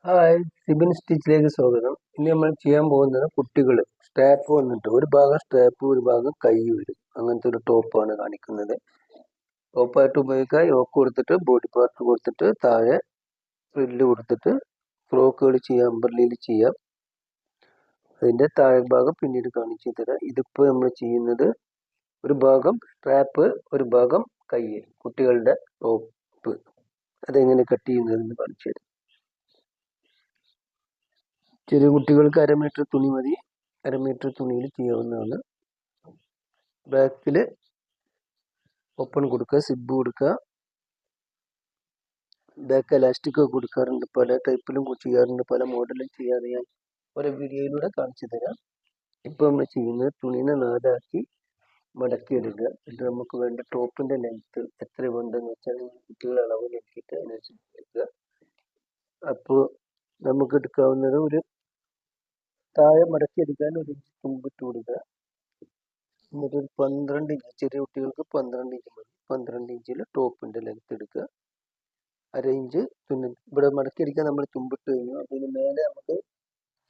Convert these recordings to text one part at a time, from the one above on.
Hi, Sibin സ്റ്റിച്ചിലേക്ക് സ്വാഗതം. ഇനി നമ്മൾ ചെയ്യാൻ പോകുന്നത് കുട്ടികൾ സ്ട്രാപ്പ് വന്നിട്ട് ഒരു ഭാഗം സ്ട്രാപ്പ് ഒരു ഭാഗം കൈ വരും. അങ്ങനത്തെ ഒരു ടോപ്പാണ് കാണിക്കുന്നത്. ടോപ്പായിട്ട് ഉപയോഗിക്കാൻ യോക്ക് കൊടുത്തിട്ട് ബോഡി പാർട്ട് കൊടുത്തിട്ട് താഴെ ഫ്രില്ല് കൊടുത്തിട്ട് ഫ്രോക്കുകൾ ചെയ്യാം, അമ്പർലയിൽ ചെയ്യാം. അതിൻ്റെ താഴെ ഭാഗം പിന്നീട് കാണിച്ചു തരാം. ഇതിപ്പോൾ നമ്മൾ ചെയ്യുന്നത് ഒരു ഭാഗം സ്ട്രാപ്പ് ഒരു ഭാഗം കൈ, കുട്ടികളുടെ ടോപ്പ്. അതെങ്ങനെ കട്ട് ചെയ്യുന്നതെന്ന് കാണിച്ചു തരാം. ചെറിയ കുട്ടികൾക്ക് 1/2 മീറ്റർ തുണി മതി. 1/2 മീറ്റർ തുണിയിൽ ചെയ്യാവുന്നതാണ്. ബാക്കിൽ ഓപ്പൺ കൊടുക്കുക, സിബ് കൊടുക്കുക. ബാക്ക് എലാസ്റ്റിക് ഒക്കെ കൊടുക്കാറുണ്ട്, പല ടൈപ്പിലും ചെയ്യാറുണ്ട്, പല മോഡലും ചെയ്യാറ് ഞാൻ ഒരു വീഡിയോയിലൂടെ കാണിച്ചു തരാം. ഇപ്പോൾ നമ്മൾ ചെയ്യുന്നത് തുണീനെ 4ആക്കി മടക്കി എടുക്കുക. എന്നിട്ട് നമുക്ക് വേണ്ട ടോപ്പിന്റെ ലെങ്ത്ത് എത്ര വേണ്ടെന്ന് വെച്ചാൽ കുട്ടികളുടെ അളവ് നോക്കിയിട്ട് അതിനനുസരിച്ച് എടുക്കുക. അപ്പോൾ നമുക്ക് എടുക്കാവുന്നത് ഒരു താഴെ മടക്കി എടുക്കാൻ 1 ഇഞ്ച് തുമ്പിട്ട് കൊടുക്കുക. എന്നിട്ട് ഒരു 12 ഇഞ്ച്, ചെറിയ കുട്ടികൾക്ക് 12 ഇഞ്ച് മതി. 12 ഇഞ്ചിൽ ടോപ്പിന്റെ ലെങ്ത് എടുക്കുക. 1/2 ഇഞ്ച് ഇവിടെ മടക്കി അടിക്കാൻ നമ്മൾ തുമ്പിട്ട് കഴിഞ്ഞു. അതിന് മേലെ നമുക്ക്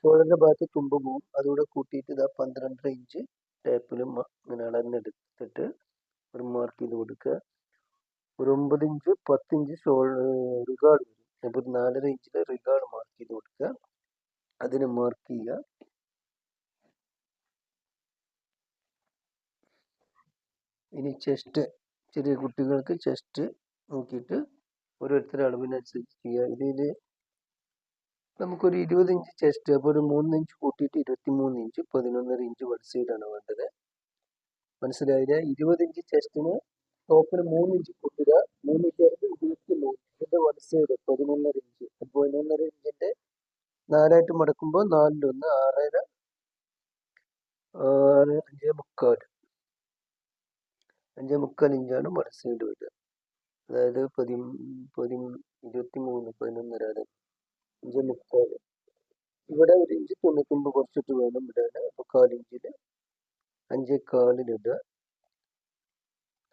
ഷോൾഡറിന്റെ ഭാഗത്ത് തുമ്പ് പോകും. അതുകൂടെ കൂട്ടിയിട്ട് ഇതാ 12.5 ഇഞ്ച് ടേപ്പിലും ഇങ്ങനെ അളന്നെടുത്തിട്ട് ഒരു മാർക്ക് ചെയ്ത് കൊടുക്കുക. ഒരു 9 ഇഞ്ച് 10 ഇഞ്ച് റിഗാർഡ് വരും. അപ്പോൾ ഒരു 4.5 ഇഞ്ചിൽ റിഗാർഡ് മാർക്ക് ചെയ്ത് കൊടുക്കുക. അതിന് മാർക്ക് ചെയ്യുക. ഇനി ചെസ്റ്റ്, ചെറിയ കുട്ടികൾക്ക് ചെസ്റ്റ് നോക്കിയിട്ട് ഓരോരുത്തരുടെ അളവിനനുസരിച്ച് ചെയ്യുക. ഇതിൽ നമുക്കൊരു 20 ഇഞ്ച് ചെസ്റ്റ്, അപ്പോൾ ഒരു 3 ഇഞ്ച് കൂട്ടിയിട്ട് 23 ഇഞ്ച്, 11.5 ഇഞ്ച് വൺ സൈഡാണ് വേണ്ടത്. മനസ്സിലായില്ല? 20 ഇഞ്ച് ചെസ്റ്റിന് ടോപ്പിന് 3 ഇഞ്ച് കൂട്ടുക. 3 ഇഞ്ച് 23, ഇതിന്റെ വൺ സൈഡ് 11.5 ഇഞ്ച്. 11.5 ഇഞ്ചിന്റെ 4ആയിട്ട് മടക്കുമ്പോൾ 4-1 6.5 5.25 5.25 ഇഞ്ചാണ് വൺ സൈഡ് വരിക. അതായത് 23 11.5 5.25. ഇവിടെ 1 ഇഞ്ച് 99 കുറച്ചിട്ട് വേണം ഇടാൻ. അപ്പോൾ 1/4 ഇഞ്ചിൽ 5.25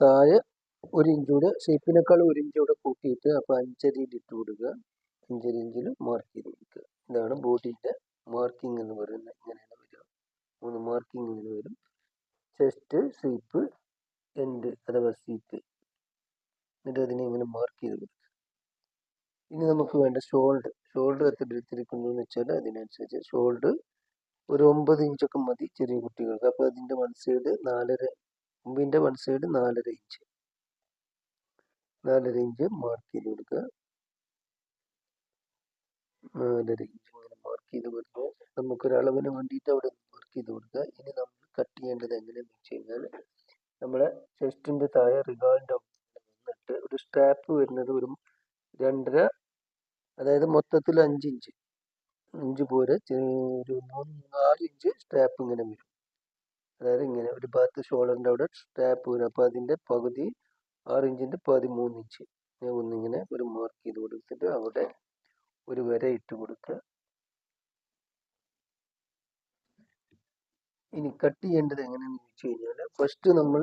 താഴെ 1 ഇഞ്ച് കൂടെ, ഷേപ്പിനേക്കാൾ 1 ഇഞ്ച് കൂടെ കൂട്ടിയിട്ട് അപ്പോൾ 5.5 ഇട്ട് കൊടുക്കുക. 5.5 ഇഞ്ചിൽ മാർക്ക് ചെയ്ത് കൊടുക്കുക. ഇതാണ് ബോഡിയുടെ മാർക്കിംഗ് എന്ന് പറയുന്നത്. ഇങ്ങനെയാണ് വരിക. 3 മാർക്കിംഗ് ഇങ്ങനെ വരും. ചെസ്റ്റ്, ഷേപ്പ്, എൻഡ് അഥവാ സീറ്റ്. എന്നിട്ട് അതിനെ ഇങ്ങനെ മാർക്ക് ചെയ്ത് കൊടുക്കുക. ഇനി നമുക്ക് വേണ്ട ഷോൾഡർ എത്ര എടുത്തിരിക്കുന്നു എന്ന് വെച്ചാൽ അതിനനുസരിച്ച് ഷോൾഡർ ഒരു 9 ഇഞ്ചൊക്കെ മതി ചെറിയ കുട്ടികൾക്ക്. അപ്പോൾ അതിൻ്റെ വൺ സൈഡ് 4.5, മുമ്പിൻ്റെ one side 4.5 inch 4.5 inch mark ചെയ്ത് കൊടുക്കുക. 4.5 ഇഞ്ച് ഇങ്ങനെ മാർക്ക് ചെയ്ത് കൊടുക്കുക. നമുക്കൊരളവിന് വേണ്ടിയിട്ട് അവിടെ മാർക്ക് ചെയ്ത് കൊടുക്കുക. ഇനി നമ്മൾ കട്ട് ചെയ്യേണ്ടത് എങ്ങനെയാണെന്ന് വെച്ച് കഴിഞ്ഞാൽ നമ്മളെ ചെസ്റ്റിൻ്റെ താഴെ റിഗാളിൻ്റെ വന്നിട്ട് ഒരു സ്ട്രാപ്പ് വരുന്നത് ഒരു 2.5, അതായത് മൊത്തത്തിൽ 5 ഇഞ്ച് പോരെ, ഒരു 4 ഇഞ്ച് സ്ട്രാപ്പ് ഇങ്ങനെ വരും. അതായത് ഇങ്ങനെ ഒരു ഭാഗത്ത് ഷോൾഡറിൻ്റെ അവിടെ സ്ട്രാപ്പ് വരും. അപ്പോൾ അതിൻ്റെ പകുതി 6 ഇഞ്ചിൻ്റെ 13 ഇഞ്ച് ഒന്നിങ്ങനെ ഒരു മാർക്ക് ചെയ്ത് കൊടുത്തിട്ട് അവിടെ ഒരു വര ഇട്ട് കൊടുക്കുക. ഇനി കട്ട് ചെയ്യേണ്ടത് എങ്ങനെയാണെന്ന് വെച്ച് കഴിഞ്ഞാൽ ഫസ്റ്റ് നമ്മൾ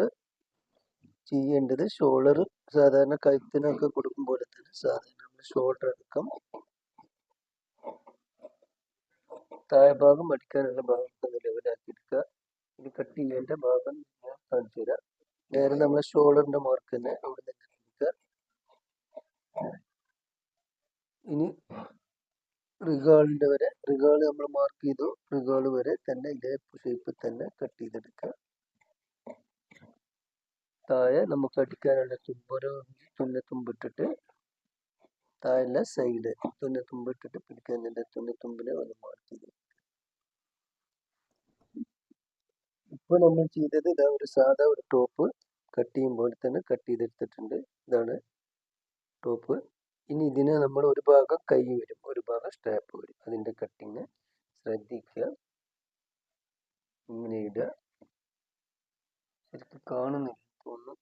ചെയ്യേണ്ടത് ഷോൾഡർ സാധാരണ കഴുത്തിനൊക്കെ കൊടുക്കും പോലെ തന്നെ സാധാരണ നമ്മൾ ഷോൾഡർ അടക്കം താഴെ ഭാഗം അടിക്കാനുള്ള ഭാഗം ലെവലാക്കി എടുക്കുക. ഇനി കട്ട് ചെയ്യേണ്ട ഭാഗം ഞാൻ കാണിച്ചു തരാം. നേരെ നമ്മൾ ഷോൾഡറിന്റെ മാർക്ക് തന്നെ അവിടെ തന്നെ എടുക്കുക. ഇനി റിഗാളിന്റെ വരെ, റിഗാൾ നമ്മൾ മാർക്ക് ചെയ്തു, റിഗാൾ വരെ തന്നെ ഇതേ ഷേപ്പിൽ തന്നെ കട്ട് ചെയ്തെടുക്കുക. താഴെ നമുക്ക് അടിക്കാനുള്ള തുമ്പൊരു തുന്നിത്തുമ്പിട്ടിട്ട് താഴെ സൈഡ് തുന്നിത്തുമ്പിട്ടിട്ട് പിടിക്കുന്നതിന്റെ തുന്നിത്തുമ്പിനെ ഒന്ന് മാർക്ക് ചെയ്ത്. ഇപ്പോൾ നമ്മൾ ചെയ്തത് ഇതാ ഒരു സാധാ ഒരു ടോപ്പ് കട്ട് ചെയ്യുമ്പോൾ തന്നെ കട്ട് ചെയ്തെടുത്തിട്ടുണ്ട്. ഇതാണ് ടോപ്പ്. ഇനി ഇതിന് നമ്മൾ ഒരു ഭാഗം കൈ വരും, ഒരു ഭാഗം സ്ട്രാപ്പ് വരും. അതിൻ്റെ കട്ടിങ് ശ്രദ്ധിക്കുക. ഇങ്ങനെ ഇടുക. ശരിക്കും കാണുന്നില്ല തോന്നുന്നു.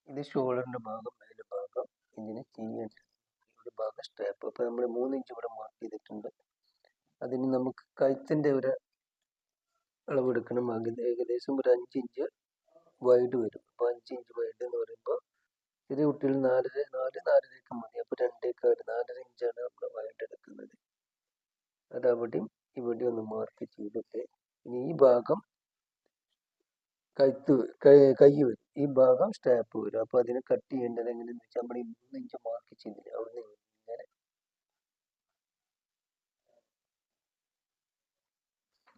ഇത് ഷോൾഡറിന്റെ ഭാഗം, മേലെ ഭാഗം ഇതിന് ചെയ്യേണ്ട ഒരു ഭാഗം സ്ട്രാപ്പ്. അപ്പോൾ നമ്മൾ 3 ഇഞ്ച് ഇവിടെ മാർക്ക് ചെയ്തിട്ടുണ്ട്. അതിന് നമുക്ക് കഴുത്തിൻ്റെ ഒരു അളവെടുക്കണം. ഏകദേശം ഒരു 5 ഇഞ്ച് വൈഡ് വരും. അപ്പോൾ 5 ഇഞ്ച് വൈഡ് എന്ന് പറയുമ്പോൾ ചെറിയ കുട്ടികൾ 4.5 മതി. അപ്പോൾ 2.4 4.5 ഇഞ്ചാണ് നമ്മൾ വൈഡ് എടുക്കുന്നത്. അത് അവിടെയും ഇവിടെ ഒന്ന് മാർക്ക് ചെയ്തിട്ട് ഇനി ഈ ഭാഗം കൈ വരും, ഈ ഭാഗം സ്റ്റാപ്പ് വരും. അപ്പോൾ അതിനെ കട്ട് ചെയ്യേണ്ടത് എങ്ങനെയാണെന്ന് വെച്ചാൽ നമ്മൾ ഈ 3 ഇഞ്ച് മാർക്ക് ചെയ്തില്ല, അവിടെ നിന്ന് ഇങ്ങനെ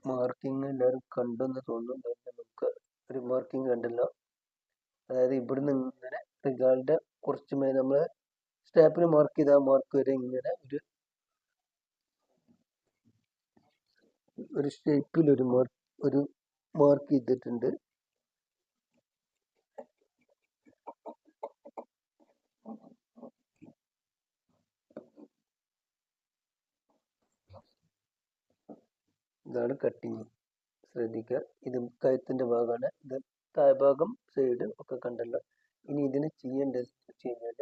മാർക്കിങ് എല്ലാവരും കണ്ടെന്ന് തോന്നുന്നു. നമുക്ക് ഒരു മാർക്കിങ് കണ്ടല്ലോ. അതായത് ഇവിടുന്ന് ഇങ്ങനെ റിഗാളിന്റെ കുറച്ച് മേലെ നമ്മൾ സ്റ്റാപ്പിൽ മാർക്ക് ചെയ്ത മാർക്ക് വരെ ഇങ്ങനെ ഒരു ഷേപ്പിൽ ഒരു മാർക്ക് ചെയ്തിട്ടുണ്ട്. ഇതാണ് കട്ടിങ്. ശ്രദ്ധിക്കുക, ഇത് കഴുത്തിന്റെ ഭാഗമാണ്. ഇത് താഴ്ഭാഗം സൈഡ് ഒക്കെ കണ്ടല്ലോ. ഇനി ഇതിന് ചെയ്യേണ്ടത് വെച്ച് കഴിഞ്ഞാൽ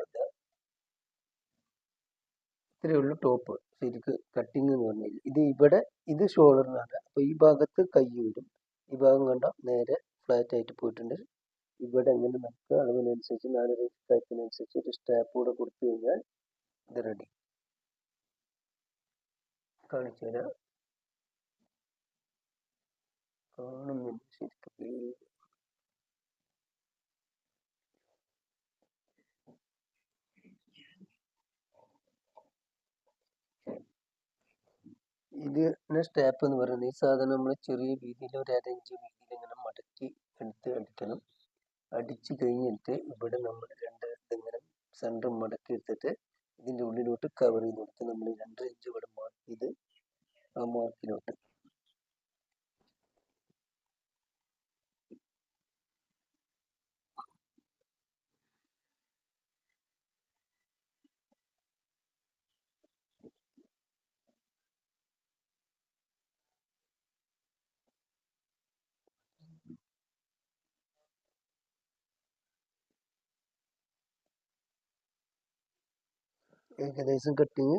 ഇത്രയേ ഉള്ളൂ ടോപ്പ്. ശരിക്ക് കട്ടിങ് എന്ന് പറഞ്ഞാൽ ഇത് ഷോൾഡറിനാണ്. അപ്പൊ ഈ ഭാഗത്ത് കൈ വരും. ഈ ഭാഗം കണ്ട നേരെ ഫ്ലാറ്റ് ആയിട്ട് പോയിട്ടുണ്ട്. ഇവിടെ എങ്ങനെ നമുക്ക് അളവിനനുസരിച്ച് 4.5 കഴുത്തിനനുസരിച്ച് ഒരു സ്റ്റാപ്പ് കൂടെ കൊടുത്തു കഴിഞ്ഞാൽ ഇത് റെഡി. കാണിച്ചു തരാം. കാണുന്നില്ല ശരിക്കും. ഇതിന് സ്റ്റാപ്പ് എന്ന് പറയുന്നത് ഈ സാധനം നമ്മൾ ചെറിയ രീതിയിൽ ഒരു 1/2 ഇഞ്ച് വീതിയിൽ ഇങ്ങനെ മടക്കി എടുത്ത് അടിക്കണം. അടിച്ചു കഴിഞ്ഞിട്ട് ഇവിടെ നമ്മൾ ഇങ്ങനെ സെൻറ്റർ മടക്കി എടുത്തിട്ട് ഇതിൻ്റെ ഉള്ളിലോട്ട് കവർ ചെയ്ത് കൊടുത്ത് നമ്മൾ 2 ഇഞ്ച് ഇവിടെ മാർക്ക് ചെയ്ത് ആ മാർക്കിലോട്ട് ഏകദേശം കട്ടിങ്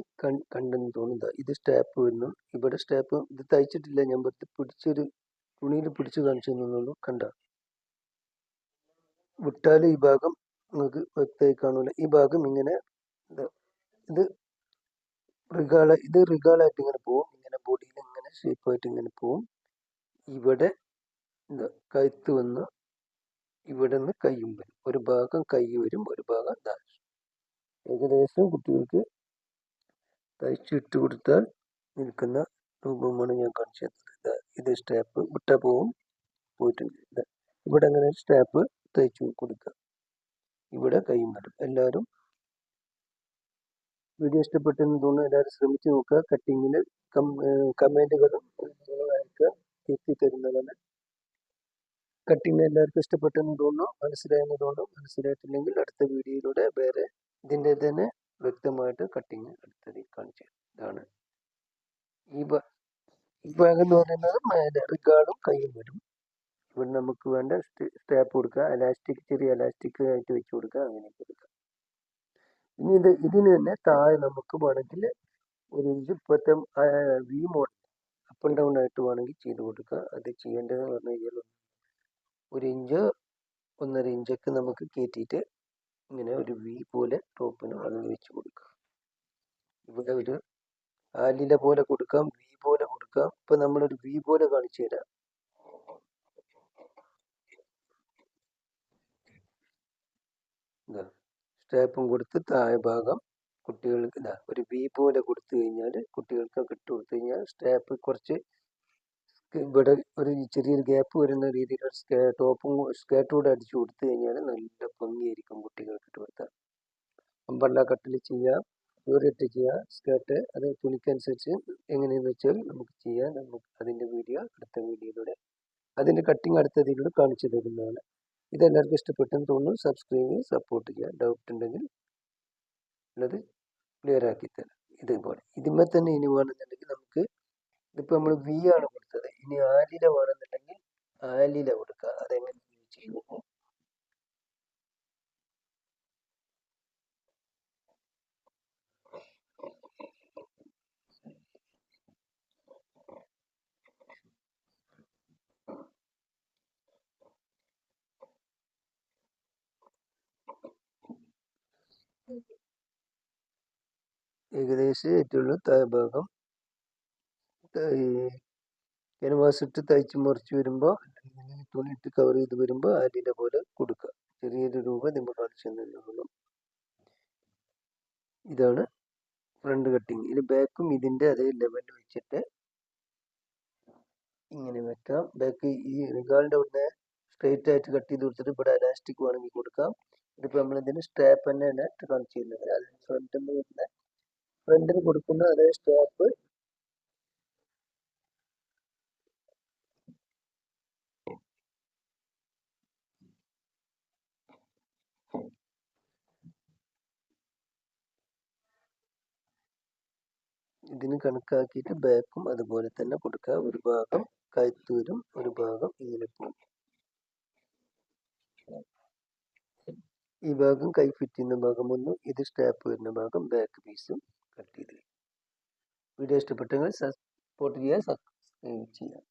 കണ്ടെന്ന് തോന്നുന്നത്. ഇത് സ്റ്റാപ്പ് വരുന്നു. ഇവിടെ സ്റ്റാപ്പ് ഇത് തയ്ച്ചിട്ടില്ല, ഞാൻ വെറുതെ പിടിച്ചൊരു തുണിയിൽ പിടിച്ച് കാണിച്ചു തന്നുള്ളൂ. കണ്ട വിട്ടാൽ ഈ ഭാഗം നിങ്ങൾക്ക് വ്യക്തമായി കാണൂല. ഈ ഭാഗം ഇങ്ങനെ ഇത് റിഗാളായിട്ട് ഇങ്ങനെ പോവും. ഇങ്ങനെ ബോഡിയിൽ ഇങ്ങനെ ഷേപ്പായിട്ട് ഇങ്ങനെ പോവും. ഇവിടെ കഴുത്ത് വന്ന് ഇവിടെ നിന്ന് കൈയും വരും. ഒരു ഭാഗം കൈ വരും, ഒരു ഭാഗം ഏകദേശം കുട്ടികൾക്ക് തയ്ച്ചിട്ട് കൊടുത്താൽ നിൽക്കുന്ന രൂപമാണ് ഞാൻ കാണിച്ചു തന്നത്. ഇത് സ്റ്റാപ്പ് വിട്ട പോവും, പോയിട്ടുണ്ട്. ഇവിടെ അങ്ങനെ സ്റ്റാപ്പ് തയ്ച്ചു കൊടുക്കുക. ഇവിടെ കൈയും വരും. എല്ലാവരും വീഡിയോ ഇഷ്ടപ്പെട്ടെന്ന് തോന്നുന്നു. എല്ലാവരും ശ്രമിച്ചു നോക്കുക. കട്ടിങ്ങിന് കമന്റുകളും അയക്കുക, തിരുത്തി തരുന്നതാണ്. കട്ടിങ് എല്ലാവർക്കും ഇഷ്ടപ്പെട്ടെന്ന് തോന്നുന്നു, മനസ്സിലായെന്ന് തോന്നുന്നു. മനസ്സിലായിട്ടില്ലെങ്കിൽ അടുത്ത വീഡിയോയിലൂടെ വേറെ ഇതിൻ്റെ തന്നെ വ്യക്തമായിട്ട് കട്ടിങ് അടുത്തതിൽ കാണിച്ചു. ഇതാണ് ഈ ഭാഗം എന്ന് പറയുന്നത് മേലെ റിഗാർഡും കൈയും വരും. ഇവിടെ നമുക്ക് വേണ്ട സ്റ്റാപ്പ് കൊടുക്കുക, ചെറിയ എലാസ്റ്റിക് ആയിട്ട് വെച്ച് കൊടുക്കുക, അങ്ങനെ കൊടുക്കുക. ഇനി ഇതിന് തന്നെ താഴെ നമുക്ക് വേണമെങ്കിൽ ഒരു ഇഞ്ച് ഇപ്പോഴത്തെ V model up and down ആയിട്ട് വേണമെങ്കിൽ ചെയ്ത് കൊടുക്കുക. അത് ചെയ്യേണ്ടതെന്ന് പറഞ്ഞു കഴിഞ്ഞാൽ 1 ഇഞ്ച് 1.5 ഇഞ്ചൊക്കെ നമുക്ക് കയറ്റിയിട്ട് ഇങ്ങനെ ഒരു വി പോലെ ടോപ്പിന് വളഞ്ഞ് വെച്ച് കൊടുക്കുക. ഇവിടെ ഒരു ആലില പോലെ കൊടുക്കാം, വി പോലെ കൊടുക്കാം. ഇപ്പൊ നമ്മളൊരു വി പോലെ കാണിച്ചു തരാം. സ്റ്റാപ്പും കൊടുത്ത് താഴെ ഭാഗം കുട്ടികൾക്ക് ഒരു വി പോലെ കൊടുത്തു കഴിഞ്ഞാൽ കുട്ടികൾക്കൊക്കെ ഇട്ട് കൊടുത്തു കഴിഞ്ഞാൽ സ്റ്റാപ്പ് കുറച്ച് ഇവിടെ ഒരു ചെറിയൊരു ഗ്യാപ്പ് വരുന്ന രീതിയിൽ ടോപ്പും സ്കേർട്ടും കൂടെ അടിച്ചു കൊടുത്തു കഴിഞ്ഞാൽ നല്ല ഭംഗിയായിരിക്കും കുട്ടികൾക്ക് ഇട്ട് കൊടുത്താൽ. അമ്പർല കട്ടിൽ ചെയ്യാം, യൂറിറ്റ് ചെയ്യാം, സ്കേർട്ട് അത് തുണിക്കനുസരിച്ച് എങ്ങനെയെന്ന് വെച്ചാൽ നമുക്ക് ചെയ്യാം. നമുക്ക് അതിൻ്റെ വീഡിയോ അടുത്ത വീഡിയോയിലൂടെ അതിൻ്റെ കട്ടിങ് അടുത്തതിലൂടെ കാണിച്ചു തരുന്നതാണ്. ഇതെല്ലാവർക്കും ഇഷ്ടപ്പെട്ടെന്ന് തോന്നുന്നു. സബ്സ്ക്രൈബ് ചെയ്യുക, സപ്പോർട്ട് ചെയ്യുക. ഡൗട്ട് ഉണ്ടെങ്കിൽ ഉള്ളത് ക്ലിയർ ആക്കി തരാം. ഇതുപോലെ ഇതിന്മേൽ തന്നെ ഇനി വേണമെന്നുണ്ടെങ്കിൽ നമുക്ക് ഇതിപ്പോൾ നമ്മൾ വി ആണ് കൊടുത്തത്, ഇനി ആലില വേണമെന്നുണ്ടെങ്കിൽ ആലില കൊടുക്കുക. അതെങ്ങനെ ചെയ്യുന്നു ഏകദേശം ഏറ്റവും താഴെ ഭാഗം ഈ ക്യാൻവാസ് ഇട്ട് തയ്ച്ച് മറിച്ച് വരുമ്പോൾ തുണി ഇട്ട് കവർ ചെയ്ത് വരുമ്പോൾ അടിയിലെ പോലെ കൊടുക്കുക. ചെറിയൊരു രൂപ നമ്മൾ കാണിച്ചു തന്നുള്ളൂ. ഇതാണ് ഫ്രണ്ട് കട്ടിങ്. ഇത് ബാക്കും ഇതിൻ്റെ അതേ ലെവലിൽ വെച്ചിട്ട് ഇങ്ങനെ വെക്കാം. ബാക്ക് ഈ റിഗാളിൻ്റെ അവിടെ സ്ട്രെയിറ്റ് ആയിട്ട് കട്ട് ചെയ്ത് കൊടുത്തിട്ട് ഇവിടെ എലാസ്റ്റിക് വേണമെങ്കിൽ കൊടുക്കാം. ഇതിപ്പോൾ നമ്മളിതിന് സ്ട്രാപ്പ് തന്നെയാണ് ഇട്ട് കാണിച്ചു തരുന്നത്. അതിന് ഫ്രണ്ടിൽ കൊടുക്കുന്ന അതേ സ്ട്രാപ്പ് ഇതിന് കണക്കാക്കിയിട്ട് ബാക്കും അതുപോലെ തന്നെ കൊടുക്കുക. ഒരു ഭാഗം കഴുത്ത് വരും, ഒരു ഭാഗം ഇങ്ങനെ പോകും. ഈ ഭാഗം കൈ ഫിറ്റ് ചെയ്യുന്ന ഭാഗം ഒന്നും, ഇത് സ്ട്രാപ്പ് വരുന്ന ഭാഗം ബാക്ക് പീസും കട്ട് ചെയ്ത്. വീഡിയോ ഇഷ്ടപ്പെട്ടെങ്കിൽ സപ്പോർട്ട് ചെയ്യുക, സബ്സ്ക്രൈബ് ചെയ്യുക.